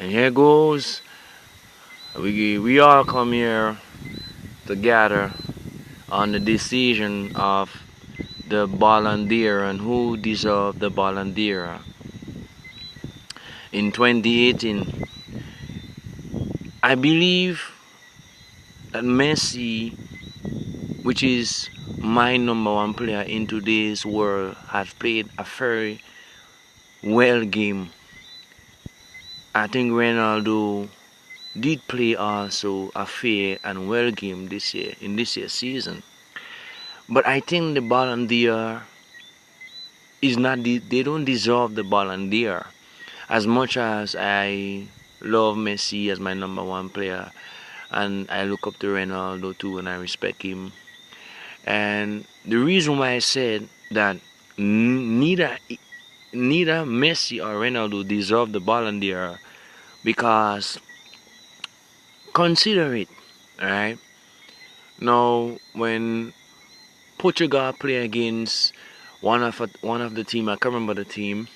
And here goes. We all come here together on the decision of the Ballon d'Or and who deserved the Ballon d'Or. In 2018, I believe that Messi, which is my number one player in today's world, has played a very well game. I think Ronaldo did play also a fair and well game this year in this year's season. But I think the Ballon d'Or is not they don't deserve the Ballon d'Or. As much as I love Messi as my number one player, and I look up to Ronaldo too, and I respect him. And the reason why I said that neither Messi or Ronaldo deserve the Ballon d'Or, because consider it, right? Now, when Portugal play against one of the team, I can't remember the team,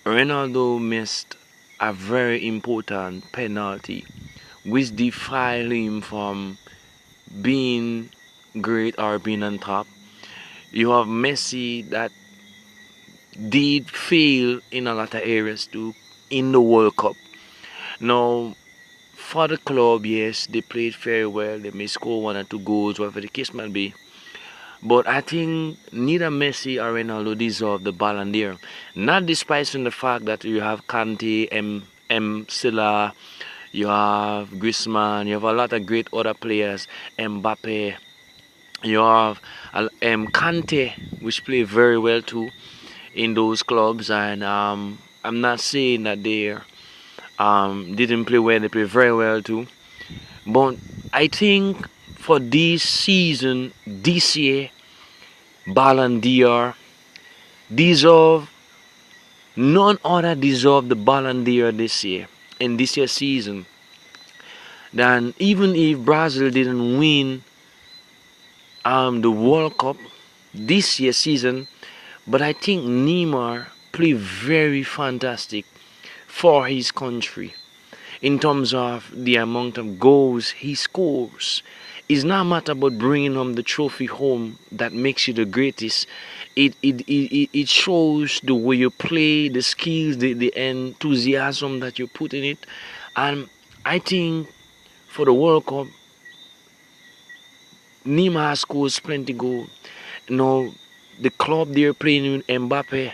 Ronaldo missed a very important penalty, which defiled him from being great or being on top. You have Messi that did fail in a lot of areas too in the World Cup. Now, for the club, yes, they played very well. They may score one or two goals, whatever the case might be. But I think neither Messi or Ronaldo deserve the Ballon d'Or. Not despising the fact that you have Kante, Silla, you have Griezmann, you have a lot of great other players, Mbappe, you have Kante, which play very well too in those clubs. And I'm not saying that they didn't play well, they play very well too. But I think for this season, this year, Ballon d'Or none other deserve the Ballon d'Or this year, in this year's season, than even if Brazil didn't win the World Cup this year's season. But I think Nemar played very fantastic for his country in terms of the amount of goals he scores. It's not a matter about bringing home the trophy home that makes you the greatest. It shows the way you play, the skills, the enthusiasm that you put in it. And I think for the World Cup, Nemar scores plenty goal. Now, the club they're playing with Mbappe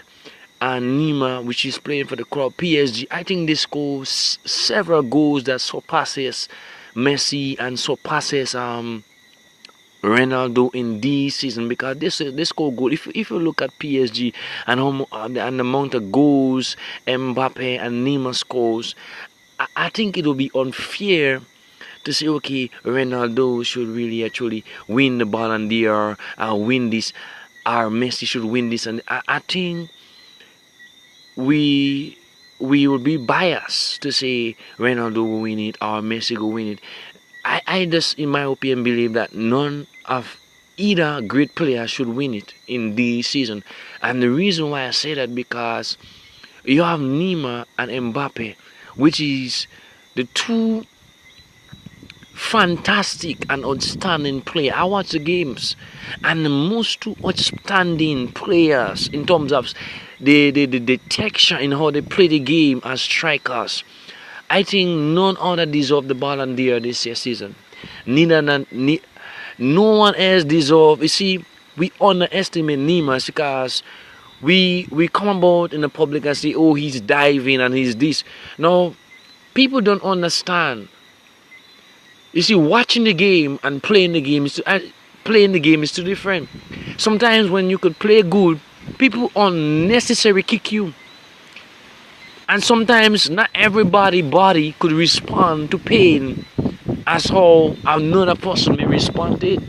and Nemar, which is playing for the club PSG, I think they score several goals that surpasses Messi and surpasses Ronaldo in this season, because this score goal. If you look at PSG and the amount of goals Mbappe and Nemar scores, I think it will be unfair to say, okay, Ronaldo should really actually win the Ballon d'Or and win this, or Messi should win this. And I think we will be biased to say Ronaldo will win it or Messi will win it. I just, in my opinion, believe that none of either great player should win it in this season. And the reason why I say that, because you have Nemar and Mbappe, which is the two fantastic and outstanding players. I watch the games, and the most two outstanding players in terms of the texture in how they play the game as strikers. I think none other deserve the Ballon d'Or this year season. No one else deserve. You see, we underestimate Nemar because we come about in the public and say, oh, he's diving and he's this. No, people don't understand. You see, watching the game and playing the game is too different. Sometimes when you could play good, people unnecessarily kick you. And sometimes not everybody body could respond to pain as how another person may respond to it.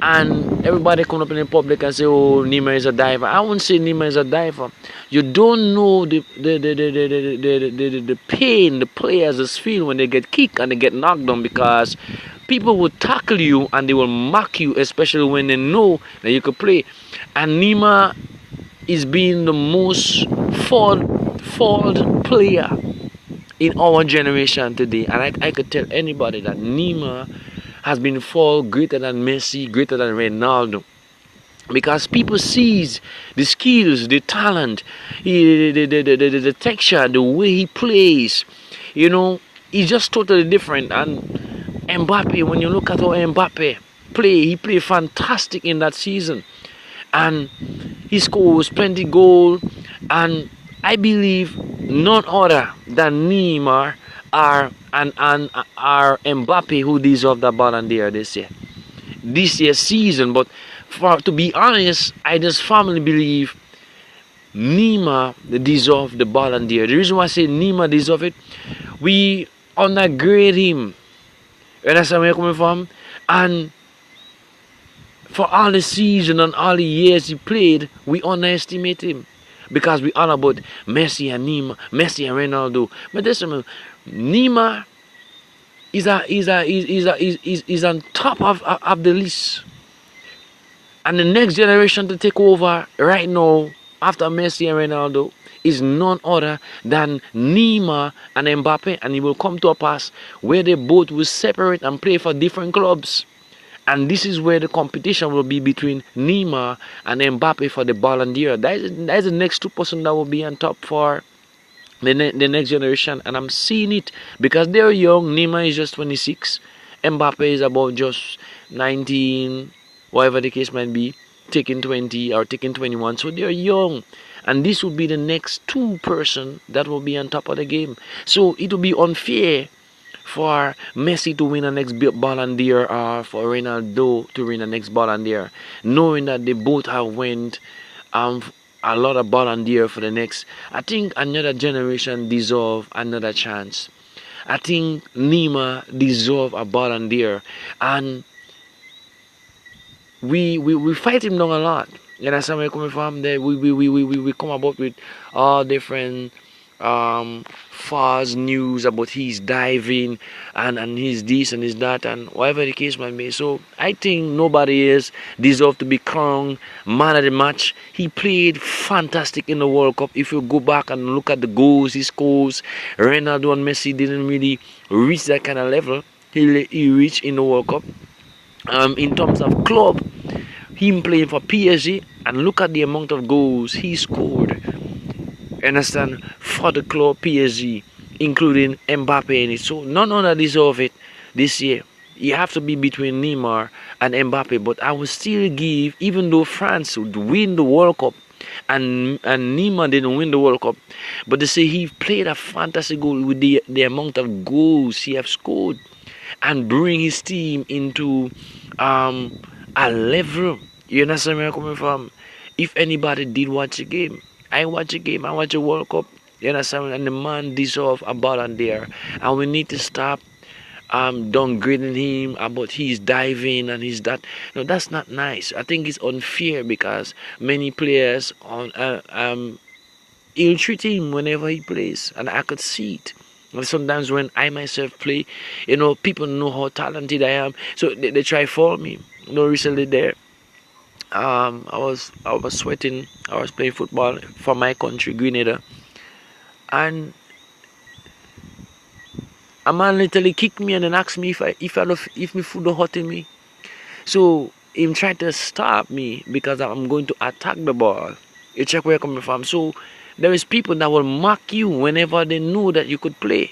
And everybody come up in the public and say, oh, Nemar is a diver. I won't say Nemar is a diver. You don't know the pain the players feel when they get kicked and they get knocked down, because people will tackle you and they will mock you, especially when they know that you can play. And Nemar is being the most fault player in our generation today, and I could tell anybody that Neymar has been far greater than Messi, greater than Ronaldo, because people sees the skills, the talent, the texture, the way he plays. You know, he's just totally different. And Mbappe, when you look at how Mbappe play, he played fantastic in that season, and he scores plenty goal. And I believe none other than Neymar and are Mbappe who deserve the Ballon d'Or this year's season. But to be honest, I just firmly believe Neymar deserve the Ballon d'Or. The reason why I say Neymar deserve it, we undergrade him. You understand where I'm coming from? And for all the season and all the years he played, we underestimate him because we all about Messi and Neymar, Messi and Ronaldo. But listen, Neymar is on top of the list. And the next generation to take over right now after Messi and Ronaldo is none other than Neymar and Mbappe, and it will come to a pass where they both will separate and play for different clubs. And this is where the competition will be between Neymar and Mbappe for the Ballon d'Or. That is the next two person that will be on top for the next generation. And I'm seeing it because they're young. Neymar is just 26. Mbappe is about just 19, whatever the case might be, taking 20 or taking 21. So they're young. And this will be the next two person that will be on top of the game. So it will be unfair for Messi to win the next Ballon d'Or or for Ronaldo to win the next Ballon d'Or, knowing that they both have went a lot of Ballon d'Or for the next. I think another generation deserve another chance. I think Neymar deserve a Ballon d'Or, and we fight him down a lot. You understand where I'm coming from? There we come about with all different false news about he's diving and he's this and he's that and whatever the case might be. So I think nobody else deserves to be crowned man of the match. He played fantastic in the World Cup. If you go back and look at the goals he scores, Ronaldo and Messi didn't really reach that kind of level he reached in the World Cup. In terms of club, him playing for PSG, and look at the amount of goals he scored. Understand, for the club PSG, including Mbappe in it. So none other deserve it this year. You have to be between Neymar and Mbappe. But I will still give, even though France would win the World Cup and Neymar didn't win the World Cup, but they say he played a fantastic goal with the amount of goals he have scored and bring his team into a level. You understand where I'm coming from? If anybody did watch a game, I watch a World Cup. You understand? And the man deserves a Ballon d'Or, and we need to stop downgrading him about he's diving and he's that. No, that's not nice. I think it's unfair because many players ill treat him whenever he plays, and I could see it. And sometimes when I myself play, people know how talented I am, so they try for me. Recently there, I was sweating. I was playing football for my country, Grenada, and a man literally kicked me and then asked me if my foot don't hurting me. So him tried to stop me because I'm going to attack the ball. You check where I'm coming from. So there is people that will mock you whenever they know that you could play.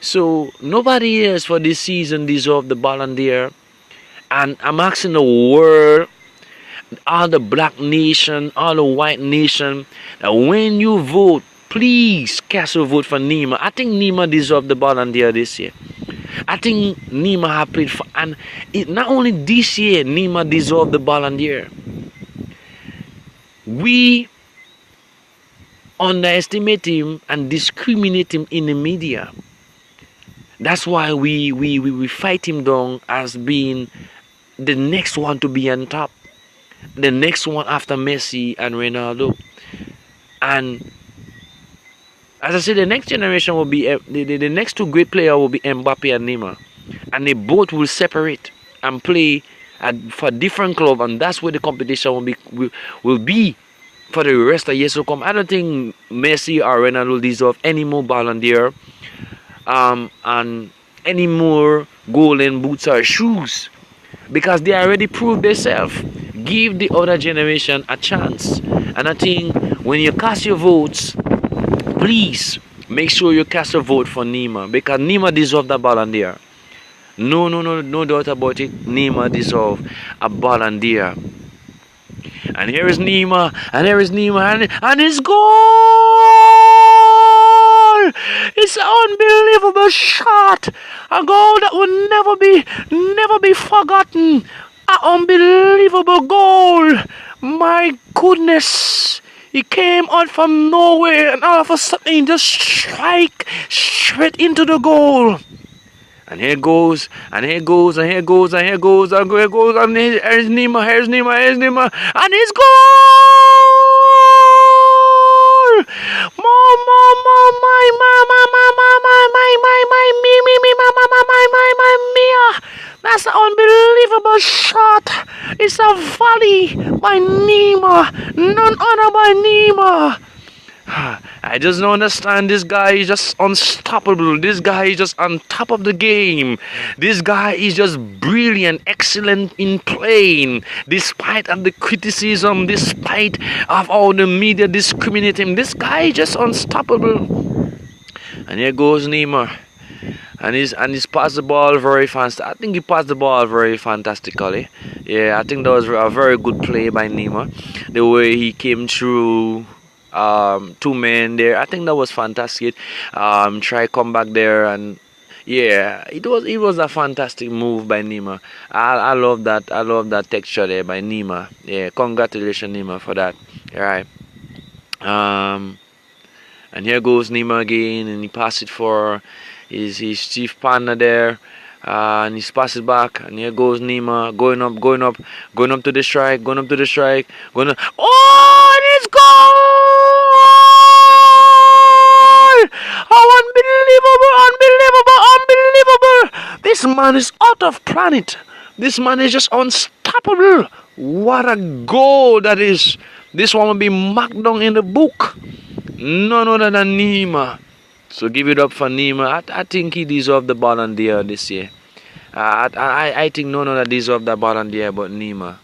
So nobody else for this season deserve the Ballon d'Or. And I'm asking the world, all the black nation, all the white nation, that when you vote, please cast a vote for Nemar. I think Nemar deserves the Ballon d'Or this year. I think Nemar have played for, and not only this year, Nemar deserves the Ballon d'Or. We underestimate him and discriminate him in the media. That's why we fight him down as being the next one to be on top, the next one after Messi and Ronaldo. And as I said, the next generation will be the next two great players will be Mbappe and Nemar, and they both will separate and play for different clubs, and that's where the competition will be for the rest of the years to come. I don't think Messi or Ronaldo deserve any more Ballon d'Or. and any more golden boots or shoes, because they already proved themselves. Give the other generation a chance. And I think when you cast your votes, please make sure you cast a vote for Nemar, because Nemar deserves the Ballon d'Or. No, no, no, no doubt about it. Nemar deserves a Ballon d'Or. And here is Nemar, and here is Nemar, and it's goal! It's an unbelievable shot, a goal that will never be forgotten. An unbelievable goal. My goodness. He came out from nowhere, and all of a sudden he just strike straight into the goal. And here goes, and here goes, and here goes, and here goes, and here goes, and here's Nemar, here's Nemar, here's Nemar, and it's goal! My, that's an unbelievable shot. It's a volley by Nemar, none other by Nemar. I just don't understand. This guy is just unstoppable. This guy is just on top of the game. This guy is just brilliant, excellent in playing, despite of the criticism, despite of all the media discriminating him. This guy is just unstoppable. And here goes Nemar. And he's passed the ball very fast. I think he passed the ball very fantastically. Yeah, I think that was a very good play by Nemar. The way he came through. Two men there. I think that was fantastic. Try come back there, and yeah, it was a fantastic move by Nemar. I love that. I love that texture there by Nemar. Yeah, congratulations Nemar for that. All right. And here goes Nemar again, and he passes it for his chief partner there. And he's passes back, and here goes Nemar going up to the strike, going up. Oh, and it's goal! Oh, unbelievable! This man is out of planet. This man is just unstoppable. What a goal that is! This one will be marked down in the book. None other than Nemar. So give it up for Nemar. I think he deserves the Ballon d'Or this year. I think none other deserves the Ballon d'Or but Nemar.